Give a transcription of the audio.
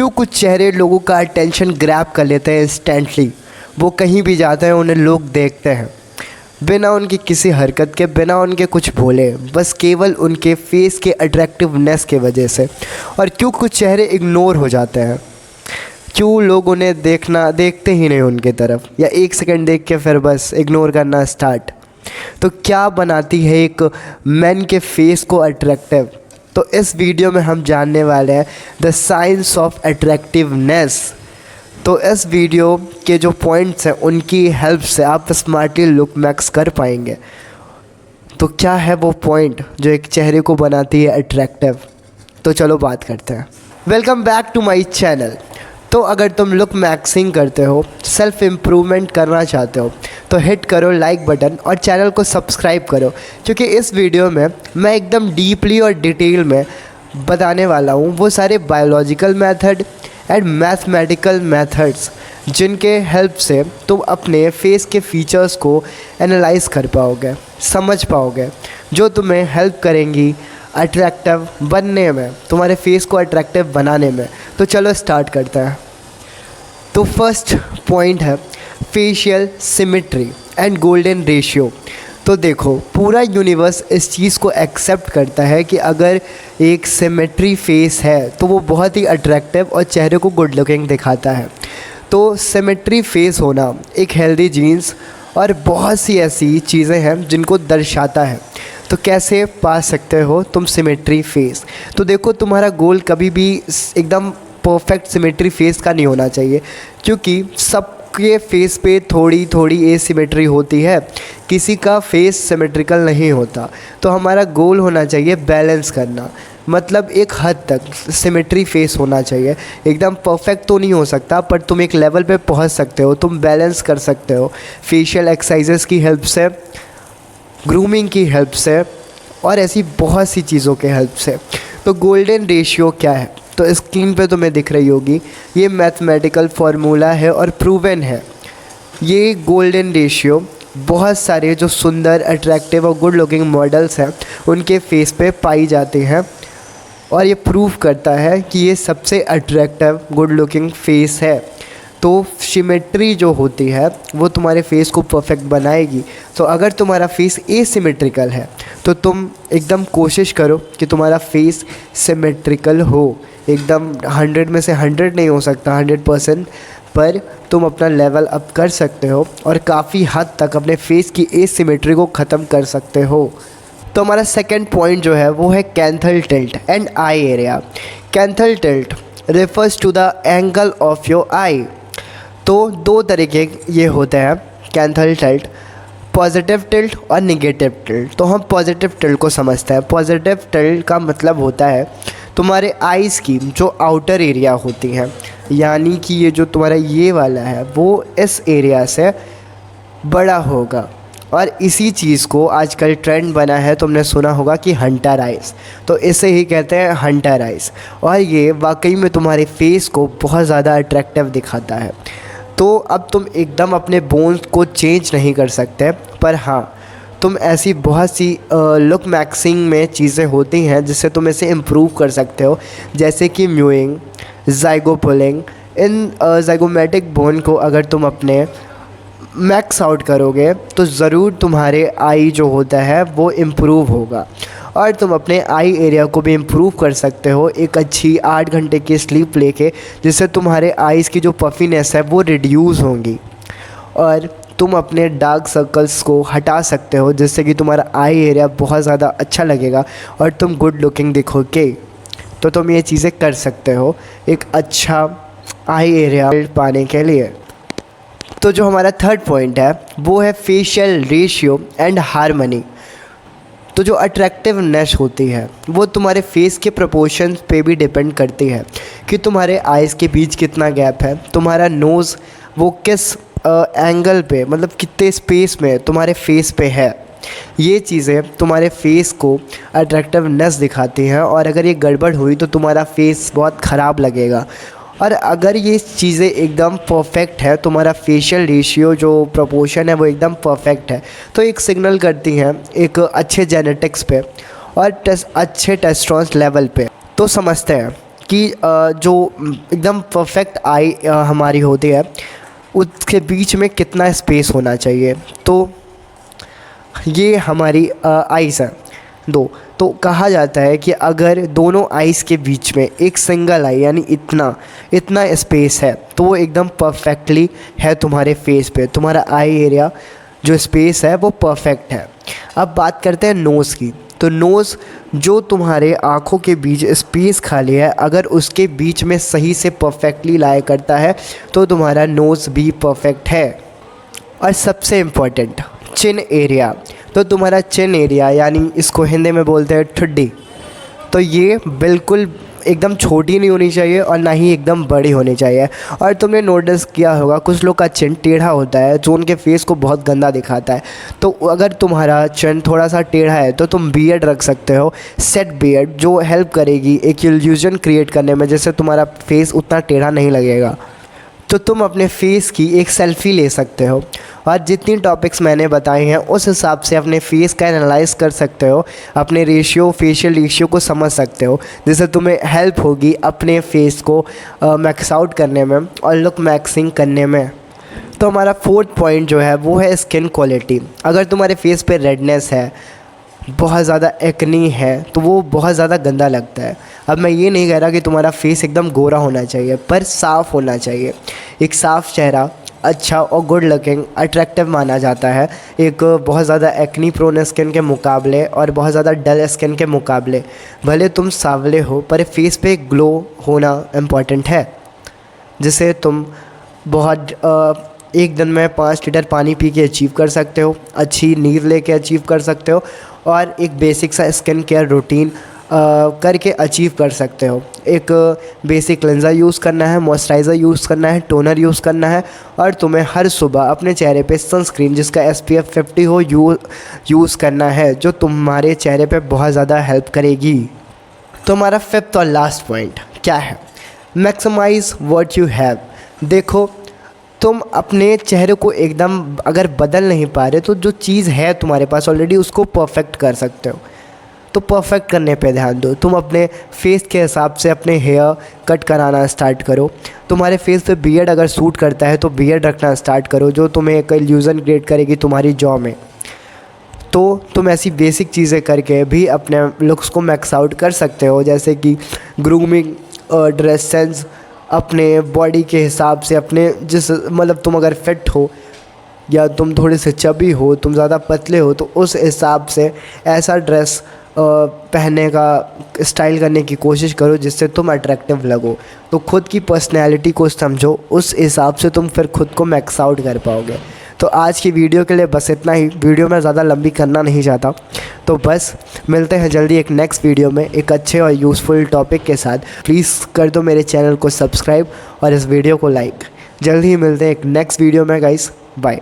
क्यों कुछ चेहरे लोगों का अटेंशन ग्रैब कर लेते हैं इंस्टेंटली। वो कहीं भी जाते हैं उन्हें लोग देखते हैं बिना उनकी किसी हरकत के, बिना उनके कुछ बोले, बस केवल उनके फेस के अट्रैक्टिवनेस के वजह से। और क्यों कुछ चेहरे इग्नोर हो जाते हैं, क्यों लोग उन्हें देखते ही नहीं उनके तरफ, या एक सेकंड देख के फिर बस इग्नोर करना स्टार्ट। तो क्या बनाती है एक मैन के फेस को अट्रैक्टिव? तो इस वीडियो में हम जानने वाले हैं द साइंस ऑफ अट्रैक्टिवनेस। तो इस वीडियो के जो पॉइंट्स हैं उनकी हेल्प से आप स्मार्टली लुक मैक्स कर पाएंगे। तो क्या है वो पॉइंट जो एक चेहरे को बनाती है अट्रैक्टिव? तो चलो बात करते हैं। Welcome back to my channel. तो अगर तुम लुक मैक्सिंग करते हो, सेल्फ इम्प्रूवमेंट करना चाहते हो, तो हिट करो लाइक बटन और चैनल को सब्सक्राइब करो, क्योंकि इस वीडियो में मैं एकदम डीपली और डिटेल में बताने वाला हूँ वो सारे biological method and mathematical methods जिनके हेल्प से तुम अपने फेस के फीचर्स को एनालाइज कर पाओगे, समझ पाओगे, जो तुम्हें हेल्प करेंगी अट्रैक्टिव बनने में, तुम्हारे फेस को अट्रैक्टिव बनाने में। तो चलो स्टार्ट करते हैं। तो फर्स्ट पॉइंट है facial symmetry and golden ratio. तो देखो, पूरा यूनिवर्स इस चीज़ को एक्सेप्ट करता है कि अगर एक सिमेट्री फेस है तो वो बहुत ही अट्रैक्टिव और चेहरे को गुड लुकिंग दिखाता है। तो सिमेट्री फेस होना एक हेल्दी जीन्स और बहुत सी ऐसी चीज़ें हैं जिनको दर्शाता है। तो कैसे पा सकते हो तुम सिमेट्री फेस? तो देखो, तुम्हारा गोल कभी भी एकदम परफेक्ट सिमेट्री फेस का नहीं होना चाहिए, क्योंकि सबके फेस पे थोड़ी थोड़ी एसिमेट्री होती है, किसी का फेस सिमेट्रिकल नहीं होता। तो हमारा गोल होना चाहिए बैलेंस करना, मतलब एक हद तक सिमेट्री फेस होना चाहिए। एकदम परफेक्ट तो नहीं हो सकता, पर तुम एक लेवल पे पहुंच सकते हो, तुम बैलेंस कर सकते हो फेशियल एक्सरसाइजेस की हेल्प से, ग्रूमिंग की हेल्प से और ऐसी बहुत सी चीज़ों के हेल्प से। तो गोल्डन रेशियो क्या है? तो स्क्रीन पे तुम्हें दिख रही होगी, ये मैथमेटिकल फार्मूला है और प्रूवन है। ये गोल्डन रेशियो बहुत सारे जो सुंदर, अट्रैक्टिव और गुड लुकिंग मॉडल्स हैं उनके फेस पे पाई जाती हैं, और ये प्रूव करता है कि ये सबसे अट्रैक्टिव गुड लुकिंग फेस है। तो सिमेट्री जो होती है वो तुम्हारे फेस को परफेक्ट बनाएगी। तो अगर तुम्हारा फेस एसिमेट्रिकल है तो तुम एकदम कोशिश करो कि तुम्हारा फेस सिमेट्रिकल हो। एकदम 100 में से 100 नहीं हो सकता, 100%, पर तुम अपना लेवल अप कर सकते हो और काफ़ी हद तक अपने फेस की एसिमेट्री को ख़त्म कर सकते हो। तो हमारा सेकंड पॉइंट जो है वो है canthal tilt and eye area. Canthal tilt refers to the angle of your eye. तो दो तरीके ये होते हैं कैंथल टिल्ट, पॉजिटिव टिल्ट और नेगेटिव टिल्ट। तो हम पॉजिटिव टिल्ट को समझते हैं। पॉजिटिव टिल्ट का मतलब होता है तुम्हारे आइज़ की जो आउटर एरिया होती हैं, यानी कि ये जो तुम्हारा ये वाला है वो इस एरिया से बड़ा होगा। और इसी चीज़ को आजकल ट्रेंड बना है, तुमने सुना होगा कि हंटर आइज़। तो इसे ही कहते हैं हंटर आइज़, और ये वाकई में तुम्हारे फेस को बहुत ज़्यादा अट्रैक्टिव दिखाता है। तो अब तुम एकदम अपने बोन्स को चेंज नहीं कर सकते, पर हाँ, तुम ऐसी बहुत सी लुक मैक्सिंग में चीज़ें होती हैं जिससे तुम इसे इम्प्रूव कर सकते हो, जैसे कि म्यूइंग, ज़ाइगो पुलिंग। इन ज़ाइगोमेटिक बोन को अगर तुम अपने मैक्स आउट करोगे तो ज़रूर तुम्हारे आई जो होता है वो इम्प्रूव होगा, और तुम अपने आई एरिया को भी इम्प्रूव कर सकते हो एक अच्छी 8 घंटे की स्लीप लेके, जिससे तुम्हारे आईज़ की जो पफीनेस है वो रिड्यूस होंगी, और तुम अपने डार्क सर्कल्स को हटा सकते हो, जिससे कि तुम्हारा आई एरिया बहुत ज़्यादा अच्छा लगेगा और तुम गुड लुकिंग दिखोगे। तो तुम ये चीज़ें कर सकते हो एक अच्छा आई एरिया पाने के लिए। तो जो हमारा थर्ड पॉइंट है वो है फेशियल रेशियो एंड हार्मनी। तो जो अट्रैक्टिवनेस होती है वो तुम्हारे फेस के प्रोपोर्शन पे भी डिपेंड करती है कि तुम्हारे आइज़ के बीच कितना गैप है, तुम्हारा नोज़ वो किस एंगल पे, मतलब कितने स्पेस में तुम्हारे फेस पे है। ये चीज़ें तुम्हारे फेस को अट्रैक्टिवनेस दिखाती हैं, और अगर ये गड़बड़ हुई तो तुम्हारा फेस बहुत ख़राब लगेगा। और अगर ये चीज़ें एकदम परफेक्ट है, तुम्हारा फेशियल रेशियो जो प्रोपोर्शन है वो एकदम परफेक्ट है, तो एक सिग्नल करती हैं एक अच्छे जेनेटिक्स पे और अच्छे टेस्टोस्टेरोन लेवल पे। तो समझते हैं कि जो एकदम परफेक्ट आई हमारी होती है उसके बीच में कितना स्पेस होना चाहिए। तो ये हमारी आइस है दो। तो कहा जाता है कि अगर दोनों आइस के बीच में एक सिंगल आई यानी इतना इतना स्पेस है तो वो एकदम परफेक्टली है तुम्हारे फेस पे, तुम्हारा आई एरिया जो स्पेस है वो परफेक्ट है। अब बात करते हैं नोज़ की। तो नोज़ जो तुम्हारे आँखों के बीच स्पेस खाली है अगर उसके बीच में सही से परफेक्टली लाई करता है तो तुम्हारा नोज़ भी परफेक्ट है। और सबसे इम्पॉर्टेंट चिन एरिया, तो तुम्हारा चिन एरिया यानी इसको हिंदी में बोलते हैं ठुड्डी, तो ये बिल्कुल एकदम छोटी नहीं होनी चाहिए और ना ही एकदम बड़ी होनी चाहिए। और तुमने नोटिस किया होगा कुछ लोग का चिन टेढ़ा होता है जो उनके फेस को बहुत गंदा दिखाता है। तो अगर तुम्हारा चिन थोड़ा सा टेढ़ा है तो तुम बियर्ड रख सकते हो, सेट बियर्ड, जो हेल्प करेगी एक इल्यूजन क्रिएट करने में, जिससे तुम्हारा फेस उतना टेढ़ा नहीं लगेगा। तो तुम अपने फेस की एक सेल्फ़ी ले सकते हो और जितनी टॉपिक्स मैंने बताए हैं उस हिसाब से अपने फेस का एनालाइज कर सकते हो, अपने रेशियो फेशियल रेशियो को समझ सकते हो, जिससे तुम्हें हेल्प होगी अपने फेस को मैक्स आउट करने में और लुक मैक्सिंग करने में। तो हमारा 4th पॉइंट जो है वो है स्किन क्वालिटी। अगर तुम्हारे फेस पे रेडनेस है, बहुत ज़्यादा एक्नी है, तो वो बहुत ज़्यादा गंदा लगता है। अब मैं ये नहीं कह रहा कि तुम्हारा फेस एकदम गोरा होना चाहिए, पर साफ़ होना चाहिए। एक साफ़ चेहरा अच्छा और गुड लुकिंग अट्रैक्टिव माना जाता है एक बहुत ज़्यादा एक्नी प्रोन स्किन के मुकाबले और बहुत ज़्यादा डल स्किन के मुकाबले। भले तुम सांवले हो पर फेस पे ग्लो होना इम्पॉर्टेंट है, जिसे तुम बहुत एक दिन में 5 लीटर पानी पी के अचीव कर सकते हो, अच्छी नींद लेके अचीव कर सकते हो और एक बेसिक सा स्किन केयर रूटीन करके अचीव कर सकते हो। एक बेसिक क्लेंजर यूज़ करना है, मॉइस्चराइज़र यूज़ करना है, टोनर यूज़ करना है और तुम्हें हर सुबह अपने चेहरे पे सनस्क्रीन जिसका SPF 50 हो यूज़ करना है, जो तुम्हारे चेहरे पे बहुत ज़्यादा हेल्प करेगी। तो हमारा 5th और लास्ट पॉइंट क्या है? Maximise what you have. देखो, तुम अपने चेहरे को एकदम अगर बदल नहीं पा रहे तो जो चीज़ है तुम्हारे पास ऑलरेडी उसको परफेक्ट कर सकते हो। तो परफेक्ट करने पे ध्यान दो। तुम अपने फेस के हिसाब से अपने हेयर कट कराना स्टार्ट करो। तुम्हारे फेस पे बियर्ड अगर सूट करता है तो बियर्ड रखना स्टार्ट करो, जो तुम्हें एक इल्यूज़न क्रिएट करेगी तुम्हारी जॉ में। तो तुम ऐसी बेसिक चीज़ें करके भी अपने लुक्स को मैक्स आउट कर सकते हो, जैसे कि ग्रूमिंग, ड्रेस सेंस, अपने बॉडी के हिसाब से, अपने जिस मतलब तुम अगर फिट हो या तुम थोड़े से चबी हो, तुम ज़्यादा पतले हो, तो उस हिसाब से ऐसा ड्रेस पहनने का स्टाइल करने की कोशिश करो जिससे तुम अट्रैक्टिव लगो। तो खुद की पर्सनैलिटी को समझो, उस हिसाब से तुम फिर खुद को मैक्स आउट कर पाओगे। तो आज की वीडियो के लिए बस इतना ही। वीडियो मैं ज़्यादा लंबी करना नहीं चाहता, तो बस मिलते हैं जल्दी एक नेक्स्ट वीडियो में एक अच्छे और यूज़फुल टॉपिक के साथ। प्लीज़ कर दो मेरे चैनल को सब्सक्राइब और इस वीडियो को लाइक। जल्दी ही मिलते हैं एक नेक्स्ट वीडियो में गाइस। बाय।